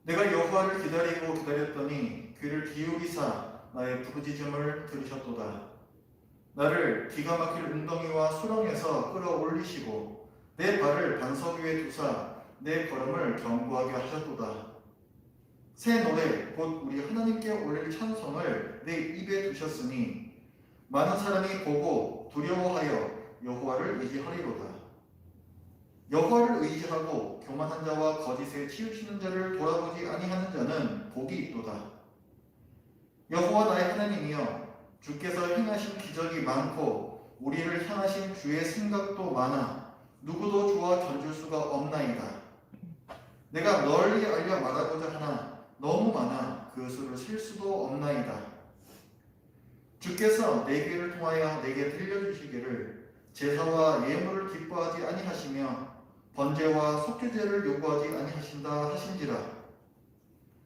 내가 여호와를 기다리고 기다렸더니 귀를 기울이사 나의 부르짖음을 들으셨도다. 나를 기가 막힐 웅덩이와 수렁에서 끌어올리시고 내 발을 반석 위에 두사 내 걸음을 견고하게 하셨도다. 새 노래 곧 우리 하나님께 올릴 찬송을 내 입에 두셨으니 많은 사람이 보고 두려워하여 여호와를 의지하리로다. 여호와를 의지하고 교만한 자와 거짓에 치우치는 자를 돌아보지 아니하는 자는 복이 있도다. 여호와 나의 하나님이여, 주께서 행하신 기적이 많고 우리를 향하신 주의 생각도 많아 누구도 주와 견줄 수가 없나이다. 내가 널리 알려 말하고자 하나 너무 많아 그 수를 셀 수도 없나이다. 주께서 내 귀를 통하여 내게 들려주시기를 제사와 예물을 기뻐하지 아니하시며 번제와 속죄제를 요구하지 아니하신다 하신지라.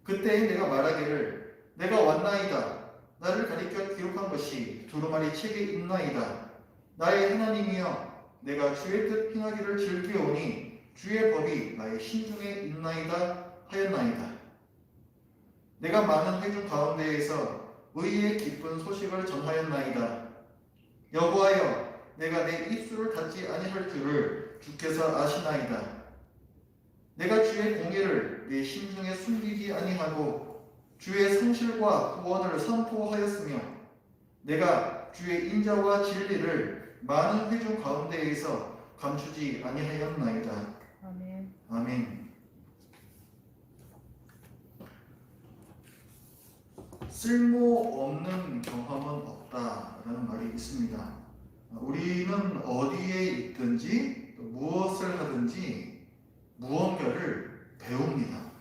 그때 내가 말하기를 내가 왔나이다. 나를 가리켜 기록한 것이 두루마리 책에 있나이다. 나의 하나님이여, 내가 주의 뜻 행하기를 즐기오니 주의 법이 나의 심중에 있나이다 하였나이다. 내가 많은 회중 가운데에서 의의 기쁜 소식을 전하였나이다. 여호와여, 내가 내 입술을 닫지 아니할 줄을 주께서 아시나이다. 내가 주의 공의를 내 심중에 숨기지 아니하고 주의 성실과 구원을 선포하였으며 내가 주의 인자와 진리를 많은 회중 가운데에서 감추지 아니하였나이다. 아멘. 아멘. 쓸모없는 경험은 없다라는 말이 있습니다. 우리는 어디에 있든지 무엇을 하든지 무언가를 배웁니다.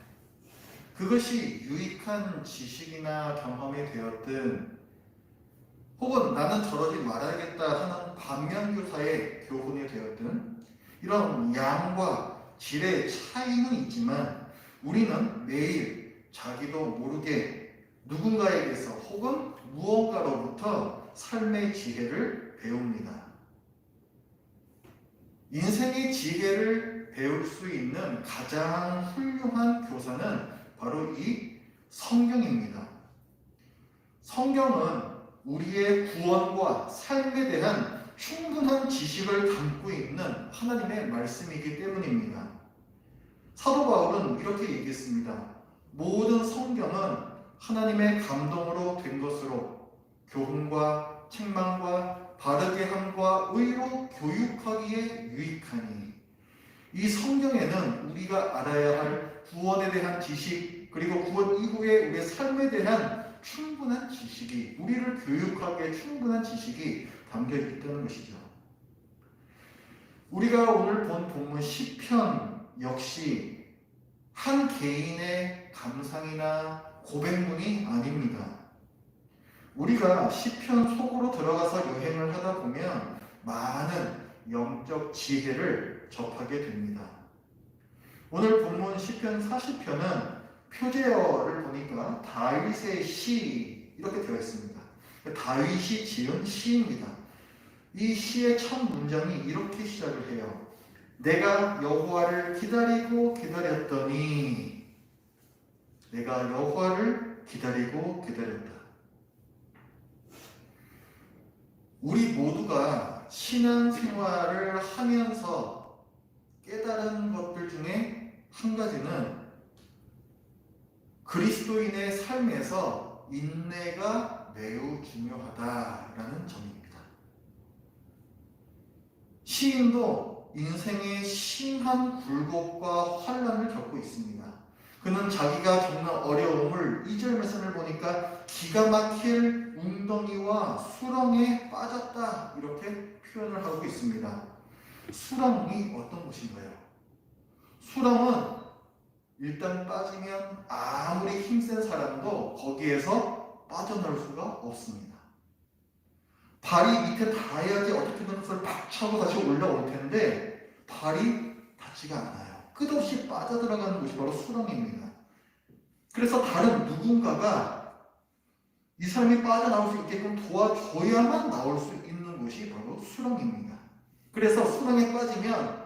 그것이 유익한 지식이나 경험이 되었든 혹은 나는 저러지 말아야겠다 하는 반면교사의 교훈이 되었든 이런 양과 질의 차이는 있지만 우리는 매일 자기도 모르게 누군가에게서 혹은 무언가로부터 삶의 지혜를 배웁니다. 인생의 지혜를 배울 수 있는 가장 훌륭한 교사는 바로 이 성경입니다. 성경은 우리의 구원과 삶에 대한 충분한 지식을 담고 있는 하나님의 말씀이기 때문입니다. 사도 바울은 이렇게 얘기했습니다. 모든 성경은 하나님의 감동으로 된 것으로 교훈과 책망과 바르게 함과 의로 교육하기에 유익하니, 이 성경에는 우리가 알아야 할 구원에 대한 지식 그리고 구원 이후에 우리의 삶에 대한 충분한 지식이, 우리를 교육하기에 충분한 지식이 담겨 있다는 것이죠. 우리가 오늘 본 본문 시편 역시 한 개인의 감상이나 고백문이 아닙니다. 우리가 시편 속으로 들어가서 여행을 하다 보면 많은 영적 지혜를 접하게 됩니다. 오늘 본문 시편 40편은 표제어를 보니까 다윗의 시 이렇게 되어 있습니다. 다윗이 지은 시입니다. 이 시의 첫 문장이 이렇게 시작을 해요. 내가 여호와를 기다리고 기다렸더니, 내가 여호와를 기다리고 기다렸다. 우리 모두가 신앙생활을 하면서 깨달은 것들 중에 한 가지는 그리스도인의 삶에서 인내가 매우 중요하다라는 점입니다. 시인도 인생의 심한 굴곡과 환난을 겪고 있습니다. 그는 자기가 겪는 어려움을 2절 말씀을 보니까 기가 막힐 웅덩이와 수렁에 빠졌다 이렇게 표현을 하고 있습니다. 수렁이 어떤 곳인가요? 수렁은 일단 빠지면 아무리 힘센 사람도 거기에서 빠져나올 수가 없습니다. 발이 밑에 닿아야지 어떻게든 그것을 박 차고 다시 올라올 텐데 발이 닿지가 않아요. 끝없이 빠져들어가는 곳이 바로 수렁입니다. 그래서 다른 누군가가 이 사람이 빠져나올 수 있게끔 도와줘야만 나올 수 있는 곳이 바로 수렁입니다. 그래서 수렁에 빠지면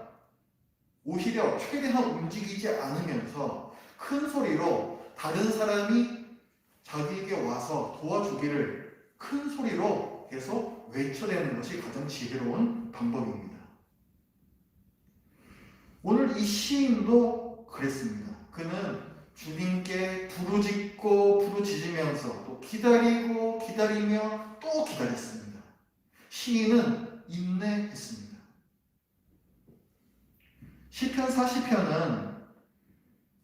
오히려 최대한 움직이지 않으면서 큰 소리로 다른 사람이 자기에게 와서 도와주기를 큰 소리로 계속 외쳐대는 것이 가장 지혜로운 방법입니다. 오늘 이 시인도 그랬습니다. 그는 주님께 부르짖고 부르짖으면서 또 기다리고 기다리며 또 기다렸습니다. 시인은 인내했습니다. 시편 40편은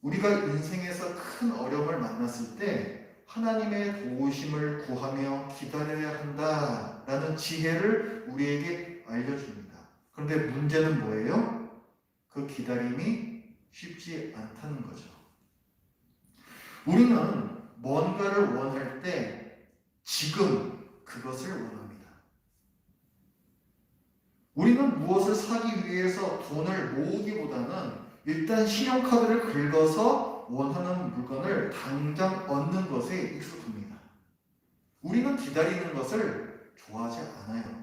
우리가 인생에서 큰 어려움을 만났을 때 하나님의 도우심을 구하며 기다려야 한다라는 지혜를 우리에게 알려줍니다. 그런데 문제는 뭐예요? 그 기다림이 쉽지 않다는 거죠. 우리는 뭔가를 원할 때 지금 그것을 원합니다. 우리는 무엇을 사기 위해서 돈을 모으기보다는 일단 신용카드를 긁어서 원하는 물건을 당장 얻는 것에 익숙합니다. 우리는 기다리는 것을 좋아하지 않아요.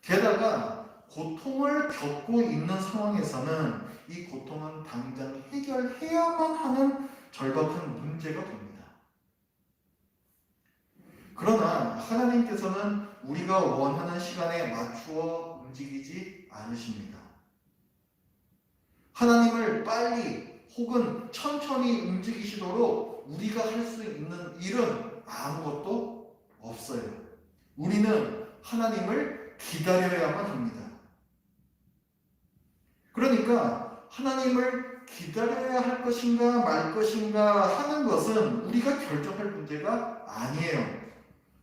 게다가 고통을 겪고 있는 상황에서는 이 고통은 당장 해결해야만 하는 절박한 문제가 됩니다. 그러나 하나님께서는 우리가 원하는 시간에 맞추어 움직이지 않으십니다. 하나님을 빨리 혹은 천천히 움직이시도록 우리가 할 수 있는 일은 아무것도 없어요. 우리는 하나님을 기다려야만 합니다. 그러니까 하나님을 기다려야 할 것인가 말 것인가 하는 것은 우리가 결정할 문제가 아니에요.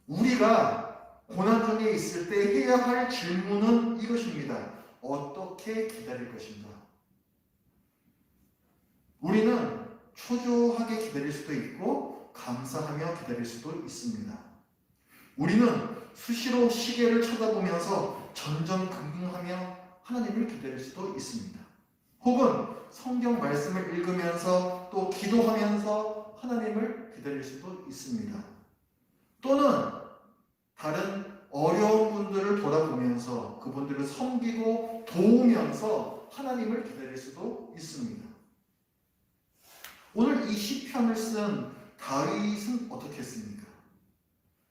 우리가 고난중에 있을 때 해야 할 질문은 이것입니다. 어떻게 기다릴 것인가? 우리는 초조하게 기다릴 수도 있고 감사하며 기다릴 수도 있습니다. 우리는 수시로 시계를 쳐다보면서 전전긍긍하며 하나님을 기다릴 수도 있습니다. 혹은 성경 말씀을 읽으면서 또 기도하면서 하나님을 기다릴 수도 있습니다. 또는 다른 어려운 분들을 돌아보면서 그분들을 섬기고 도우면서 하나님을 기다릴 수도 있습니다. 오늘 이 시편을 쓴 다윗은 어떻게 했습니까?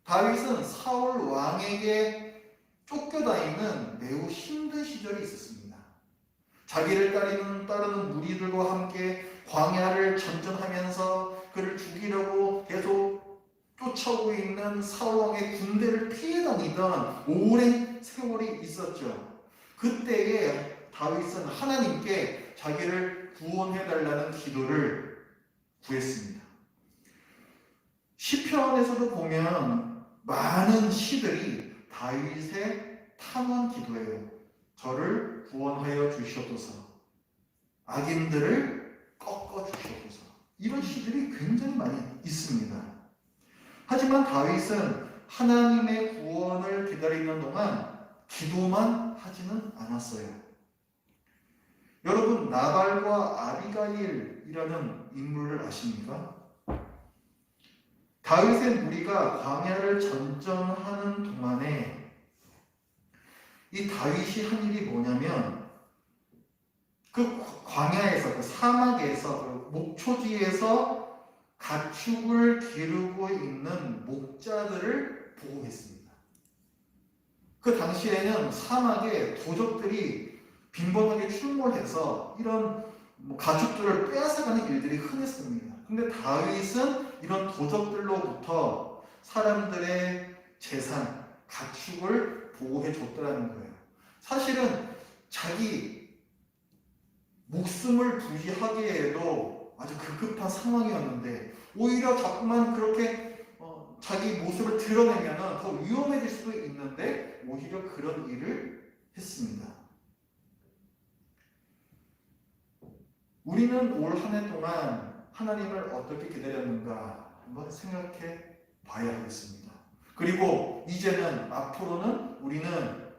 다윗은 사울 왕에게 쫓겨다니는 매우 힘든 시절이 있었습니다. 자기를 따르는 무리들과 함께 광야를 전전하면서 그를 죽이려고 계속 쫓아오고 있는 사울왕의 군대를 피해 다니던 오랜 세월이 있었죠. 그때에 다윗은 하나님께 자기를 구원해달라는 기도를 구했습니다. 시편에서도 보면 많은 시들이 다윗의 탄원 기도예요. 저를 구원하여 주시옵소서. 악인들을 꺾어 주시옵소서. 이런 시들이 굉장히 많이 있습니다. 하지만 다윗은 하나님의 구원을 기다리는 동안 기도만 하지는 않았어요. 여러분, 나발과 아비가일이라는 인물을 아십니까? 다윗의 무리가 광야를 전전하는 동안에 이 다윗이 한 일이 뭐냐면 그 광야에서, 그 사막에서, 그 목초지에서 가축을 기르고 있는 목자들을 보호했습니다. 그 당시에는 사막에 도적들이 빈번하게 출몰해서 이런 가축들을 빼앗아가는 일들이 흔했습니다. 근데 다윗은 이런 도적들로부터 사람들의 재산, 가축을 보호해 줬다는 거예요. 사실은 자기 목숨을 부지하기에도 아주 급급한 상황이었는데 오히려 자꾸만 그렇게 자기 모습을 드러내면 더 위험해질 수도 있는데 오히려 그런 일을 했습니다. 우리는 올 한 해 동안 하나님을 어떻게 기다렸는가 한번 생각해 봐야 하겠습니다. 그리고 이제는 앞으로는 우리는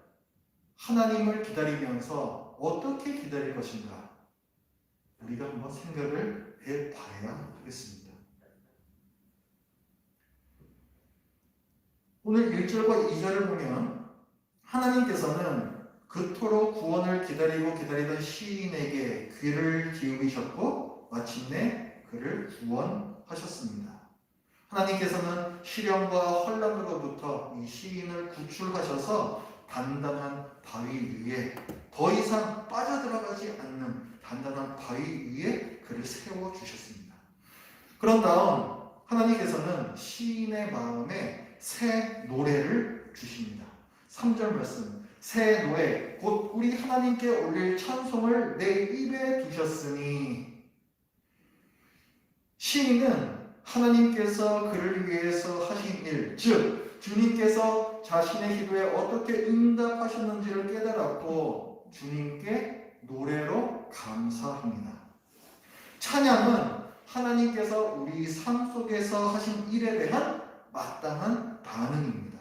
하나님을 기다리면서 어떻게 기다릴 것인가 우리가 한번 생각을 해봐야 하겠습니다. 오늘 1절과 2절을 보면 하나님께서는 그토록 구원을 기다리고 기다리던 시인에게 귀를 기울이셨고 마침내 그를 구원하셨습니다. 하나님께서는 시련과 혼란으로부터 이 시인을 구출하셔서 단단한 바위 위에 더 이상 빠져들어가지 않는 단단한 바위 위에 그를 세워주셨습니다. 그런 다음 하나님께서는 시인의 마음에 새 노래를 주십니다. 3절 말씀, 새 노래 곧 우리 하나님께 올릴 찬송을 내 입에 두셨으니. 시인은 하나님께서 그를 위해서 하신 일, 즉 주님께서 자신의 기도에 어떻게 응답하셨는지를 깨달았고 주님께 노래로 감사합니다. 찬양은 하나님께서 우리 삶 속에서 하신 일에 대한 마땅한 반응입니다.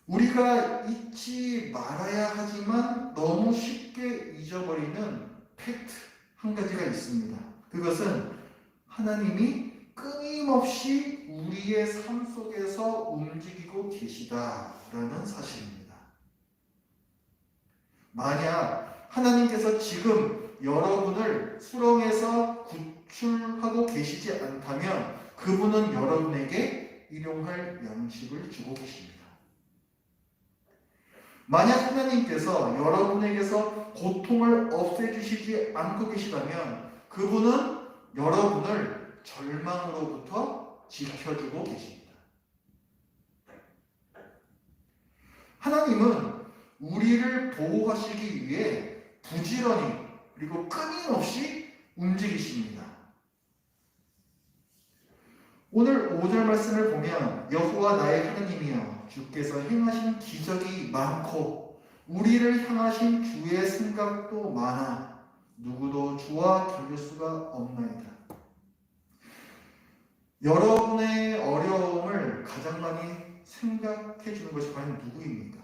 우리가 잊지 말아야 하지만 너무 쉽게 잊어버리는 팩트 한 가지가 있습니다. 그것은 하나님이 끊임없이 우리의 삶 속에서 움직이고 계시다라는 사실입니다. 만약 하나님께서 지금 여러분을 수렁에서 구출하고 계시지 않다면 그분은 여러분에게 일용할 양식을 주고 계십니다. 만약 하나님께서 여러분에게서 고통을 없애주시지 않고 계시다면 그분은 여러분을 절망으로부터 지켜주고 계십니다. 하나님은 우리를 보호하시기 위해 부지런히 그리고 끊임없이 움직이십니다. 오늘 5절 말씀을 보면 여호와 나의 하나님이여 주께서 행하신 기적이 많고 우리를 향하신 주의 생각도 많아 누구도 주와 견줄 수가 없나이다. 여러분의 어려움을 가장 많이 생각해 주는 것이 과연 누구입니까?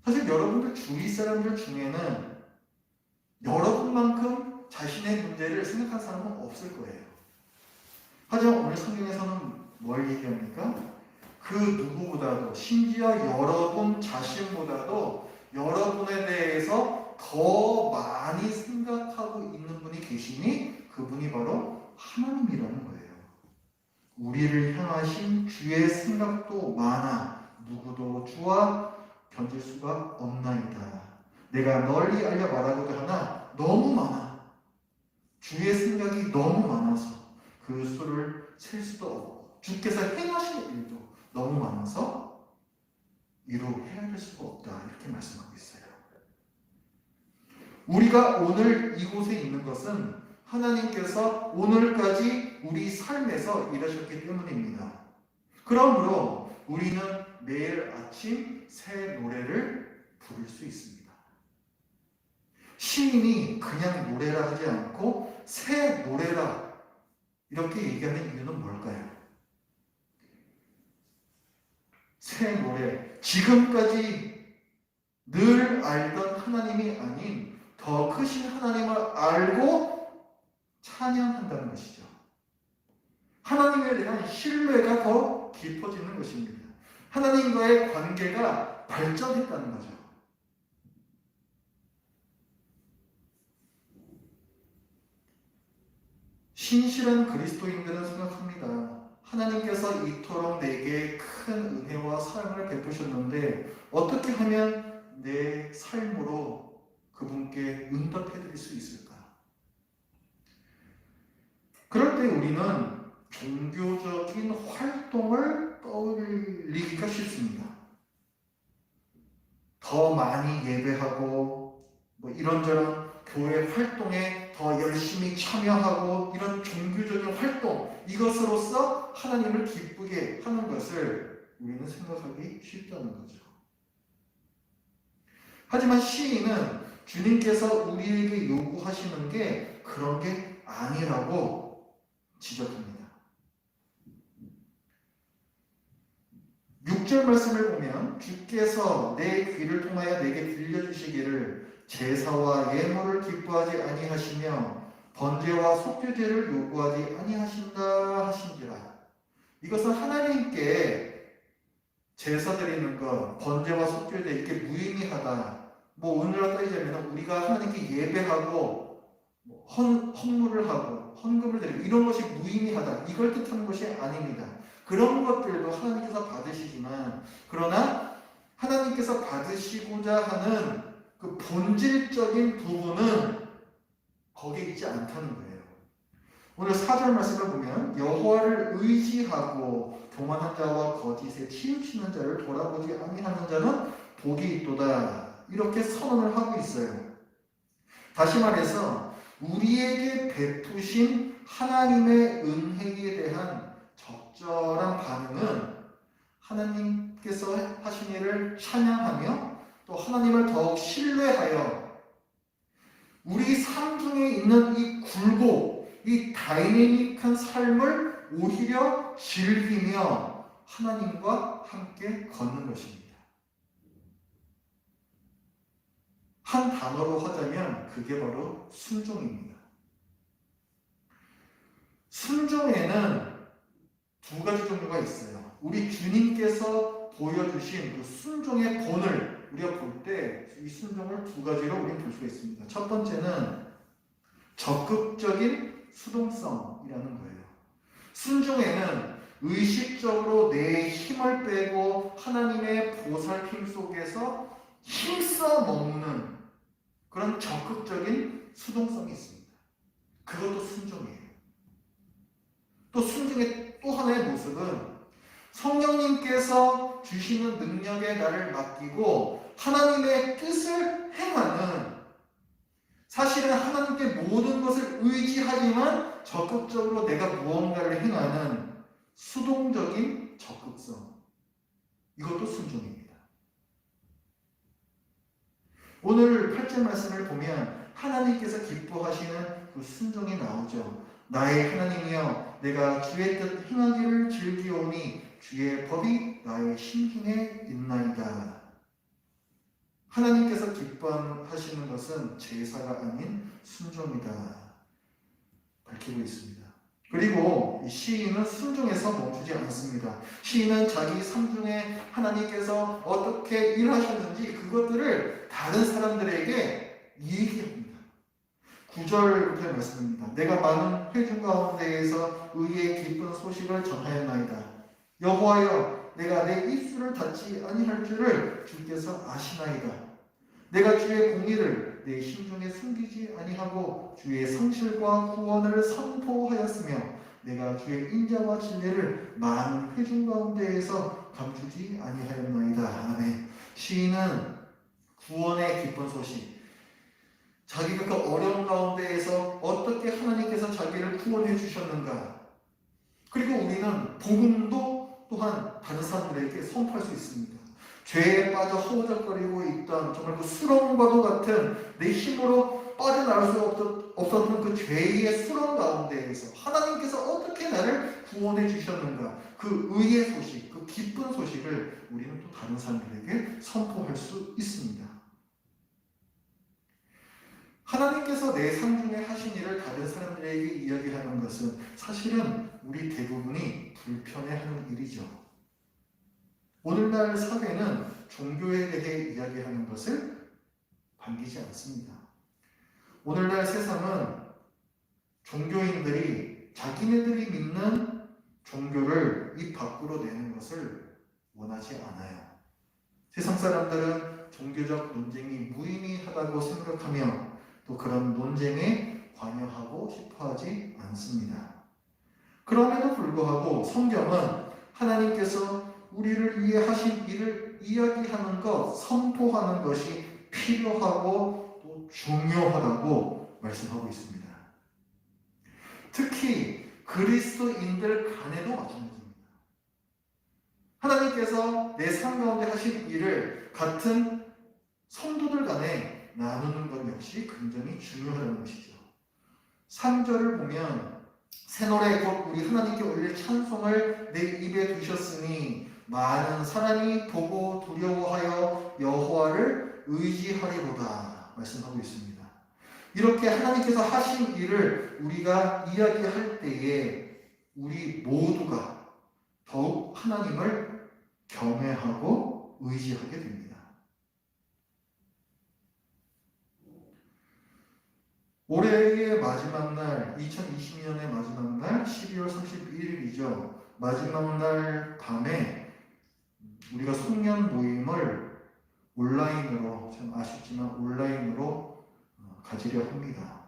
사실 여러분들 주위 사람들 중에는 여러분만큼 자신의 문제를 생각한 사람은 없을 거예요. 하지만 오늘 성경에서는 뭘 얘기합니까? 그 누구보다도 심지어 여러분 자신보다도 여러분에 대해서 더 많이 생각하고 있는 분이 계시니 그분이 바로 하나님이라는 거예요. 우리를 향하신 주의 생각도 많아 누구도 주와 견딜 수가 없나이다. 내가 널리 알려 말하고도 하나 너무 많아. 주의 생각이 너무 많아서 그 수를 셀 수도 없고 주께서 행하신 일도 너무 많아서 이루 헤아릴 수가 없다. 이렇게 말씀하고 있어요. 우리가 오늘 이곳에 있는 것은 하나님께서 오늘까지 우리 삶에서 일하셨기 때문입니다. 그러므로 우리는 매일 아침 새 노래를 부를 수 있습니다. 시인이 그냥 노래라 하지 않고 새 노래라 이렇게 얘기하는 이유는 뭘까요? 새 노래, 지금까지 늘 알던 하나님이 아닌 더 크신 하나님을 알고 찬양한다는 것이죠. 하나님에 대한 신뢰가 더 깊어지는 것입니다. 하나님과의 관계가 발전했다는 거죠. 신실한 그리스도인들은 생각합니다. 하나님께서 이토록 내게 큰 은혜와 사랑을 베푸셨는데 어떻게 하면 내 삶으로 그분께 응답해드릴 수 있을까? 그럴 때 우리는 종교적인 활동을 떠올리기가 쉽습니다. 더 많이 예배하고 이런저런 교회 활동에 더 열심히 참여하고 이런 종교적인 활동 이것으로서 하나님을 기쁘게 하는 것을 우리는 생각하기 쉽다는 거죠. 하지만 시인은 주님께서 우리에게 요구하시는 게 그런 게 아니라고 지적합니다. 6절 말씀을 보면 주께서 내 귀를 통하여 내게 들려주시기를 제사와 예물을 기뻐하지 아니하시며 번제와 속죄제를 요구하지 아니하신다 하신지라. 이것은 하나님께 제사 드리는 것, 번제와 속죄제 이게 무의미하다. 오늘날 따지자면 우리가 하나님께 예배하고 헌물을 하고 헌금을 드리고 이런 것이 무의미하다. 이걸 뜻하는 것이 아닙니다. 그런 것들도 하나님께서 받으시지만 그러나 하나님께서 받으시고자 하는 그 본질적인 부분은 거기에 있지 않다는 거예요. 오늘 4절 말씀을 보면 여호와를 의지하고 교만한 자와 거짓에 치우치는 자를 돌아보지 아니하는 자는 복이 있도다. 이렇게 선언을 하고 있어요. 다시 말해서 우리에게 베푸신 하나님의 은혜에 대한 적절한 반응은 하나님께서 하신 일을 찬양하며 또 하나님을 더욱 신뢰하여 우리 삶 중에 있는 이 굴곡, 이 다이내믹한 삶을 오히려 즐기며 하나님과 함께 걷는 것입니다. 한 단어로 하자면 그게 바로 순종입니다. 순종에는 두 가지 종류가 있어요. 우리 주님께서 보여주신 그 순종의 본을 우리가 볼 때 이 순종을 두 가지로 우리는 볼 수가 있습니다. 첫 번째는 적극적인 수동성이라는 거예요. 순종에는 의식적으로 내 힘을 빼고 하나님의 보살핌 속에서 힘써 먹는 그런 적극적인 수동성이 있습니다. 그것도 순종이에요. 또 순종의 또 하나의 모습은 성령님께서 주시는 능력에 나를 맡기고 하나님의 뜻을 행하는, 사실은 하나님께 모든 것을 의지하지만 적극적으로 내가 무언가를 행하는 수동적인 적극성, 이것도 순종입니다. 오늘 8절 말씀을 보면 하나님께서 기뻐하시는 그 순종이 나오죠. 나의 하나님이여 내가 주의 뜻 행하기를 즐기오니 주의 법이 나의 심중에 있나이다. 하나님께서 기뻐하시는 것은 제사가 아닌 순종이다 밝히고 있습니다. 그리고 시인은 순종에서 멈추지 않습니다. 시인은 자기 삶 중에 하나님께서 어떻게 일하셨는지 그것들을 다른 사람들에게 얘기합니다. 9절부터 말씀입니다. 내가 많은 회중 가운데에서 의의 기쁜 소식을 전하였나이다. 여호와여 내가 내 입술을 닫지 아니할 줄을 주께서 아시나이다. 내가 주의 공의를 내 심중에 숨기지 아니하고 주의 성실과 구원을 선포하였으며 내가 주의 인자와 진리를 많은 회중 가운데에서 감추지 아니하였나이다. 아멘. 시인은 구원의 기쁜 소식, 자기가 그 어려운 가운데에서 어떻게 하나님께서 자기를 구원해 주셨는가, 그리고 우리는 복음도 또한 다른 사람들에게 선포할 수 있습니다. 죄에 빠져 허우적거리고 있던 정말 그 수렁과도 같은 내 힘으로 빠져나올 수 없었던 그 죄의 수렁 가운데에서 하나님께서 어떻게 나를 구원해 주셨는가, 그 의의 소식, 그 기쁜 소식을 우리는 또 다른 사람들에게 선포할 수 있습니다. 하나님께서 내 삶 중에 하신 일을 다른 사람들에게 이야기하는 것은 사실은 우리 대부분이 불편해하는 일이죠. 오늘날 사회는 종교에 대해 이야기하는 것을 반기지 않습니다. 오늘날 세상은 종교인들이 자기네들이 믿는 종교를 입 밖으로 내는 것을 원하지 않아요. 세상 사람들은 종교적 논쟁이 무의미하다고 생각하며 또 그런 논쟁에 관여하고 싶어 하지 않습니다. 그럼에도 불구하고 성경은 하나님께서 우리를 위해 하신 일을 이야기하는 것, 선포하는 것이 필요하고 또 중요하다고 말씀하고 있습니다. 특히 그리스도인들 간에도 마찬가지입니다. 하나님께서 내 삶 가운데 하신 일을 같은 성도들 간에 나누는 것 역시 굉장히 중요하다는 것이죠. 3절을 보면 새 노래 곧 우리 하나님께 올릴 찬송을 내 입에 두셨으니 많은 사람이 보고 두려워하여 여호와를 의지하리로다 말씀하고 있습니다. 이렇게 하나님께서 하신 일을 우리가 이야기할 때에 우리 모두가 더욱 하나님을 경외하고 의지하게 됩니다. 올해의 마지막 날, 2020년의 마지막 날, 12월 31일이죠. 마지막 날 밤에 우리가 송년 모임을 온라인으로, 참 아쉽지만 온라인으로 가지려 합니다.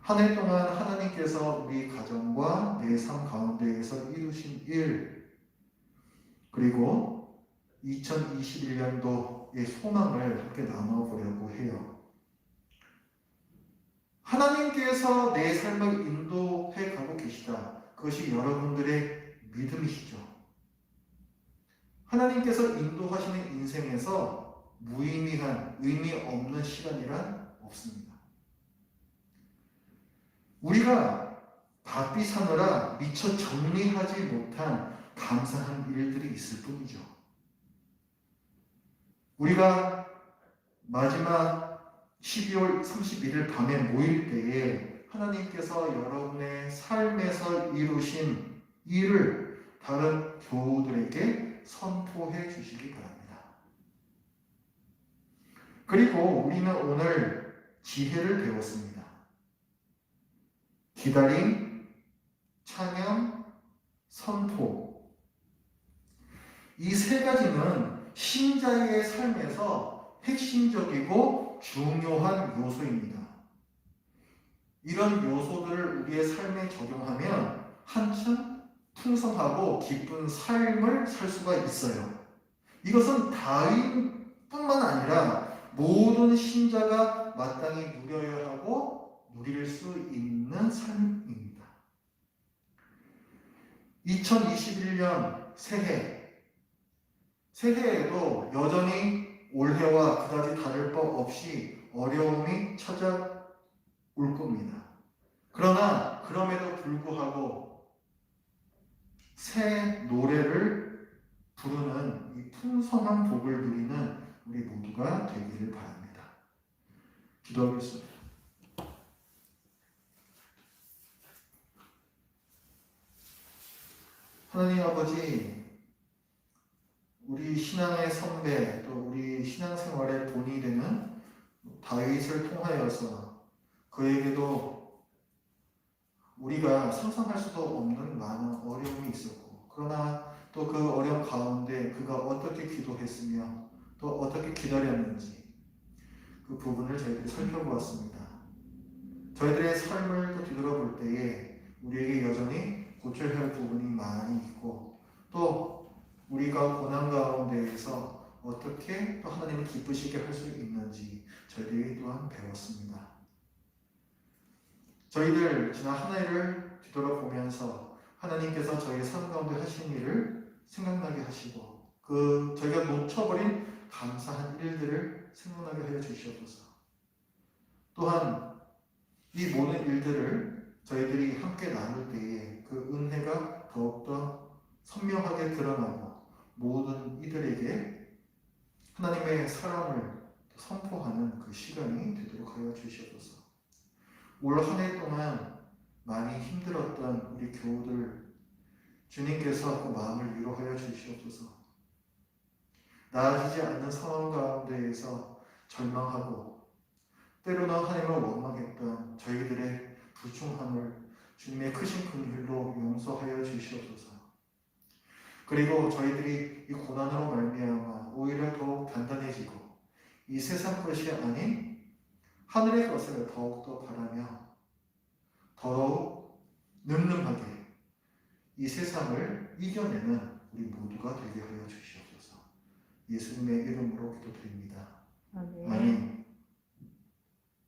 한 해 동안 하나님께서 우리 가정과 내 삶 가운데에서 이루신 일, 그리고 2021년도의 소망을 함께 나눠보려고 해요. 하나님께서 내 삶을 인도해 가고 계시다. 그것이 여러분들의 믿음이시죠. 하나님께서 인도하시는 인생에서 무의미한, 의미 없는 시간이란 없습니다. 우리가 바삐 사느라 미처 정리하지 못한 감사한 일들이 있을 뿐이죠. 우리가 마지막 12월 31일 밤에 모일 때에 하나님께서 여러분의 삶에서 이루신 일을 다른 교우들에게 선포해 주시기 바랍니다. 그리고 우리는 오늘 지혜를 배웠습니다. 기다림, 찬양, 선포. 이 세 가지는 신자의 삶에서 핵심적이고 중요한 요소입니다. 이런 요소들을 우리의 삶에 적용하면 한층 풍성하고 기쁜 삶을 살 수가 있어요. 이것은 다윈뿐만 아니라 모든 신자가 마땅히 누려야 하고 누릴 수 있는 삶입니다. 2021년 새해에도 여전히 올해와 그다지 다를 바 없이 어려움이 찾아올 겁니다. 그러나 그럼에도 불구하고 새 노래를 부르는 이 풍성한 복을 누리는 우리 모두가 되기를 바랍니다. 기도하겠습니다. 하나님 아버지, 우리 신앙의 선배, 또 우리 신앙생활의 본이 되는 다윗을 통하여서 그에게도 우리가 상상할 수도 없는 많은 어려움이 있었고, 그러나 또 그 어려움 가운데 그가 어떻게 기도했으며 또 어떻게 기다렸는지 그 부분을 저희들이 살펴보았습니다. 저희들의 삶을 또 뒤돌아볼 때에 우리에게 여전히 고쳐야 할 부분이 많이 있고, 또 우리가 고난 가운데에서 어떻게 또 하나님을 기쁘시게 할 수 있는지 저희들이 또한 배웠습니다. 저희들 지난 한 해를 뒤돌아보면서 하나님께서 저희의 삶 가운데 하신 일을 생각나게 하시고, 그 저희가 놓쳐버린 감사한 일들을 생각나게 하여 주시옵소서. 또한 이 모든 일들을 저희들이 함께 나눌 때에 그 은혜가 더욱더 선명하게 드러나고 모든 이들에게 하나님의 사랑을 선포하는 그 시간이 되도록 하여 주시옵소서. 올 한 해 동안 많이 힘들었던 우리 교우들, 주님께서 그 마음을 위로하여 주시옵소서. 나아지지 않는 상황 가운데에서 절망하고 때로는 하나님을 원망했던 저희들의 불충함을 주님의 크신 긍휼로 용서하여 주시옵소서. 그리고 저희들이 이 고난으로 말미암아 오히려 더욱 단단해지고 이 세상 것이 아닌 하늘의 것을 더욱더 바라며 더욱 늠름하게 이 세상을 이겨내는 우리 모두가 되게 하여 주시옵소서. 예수님의 이름으로 기도드립니다. 아멘.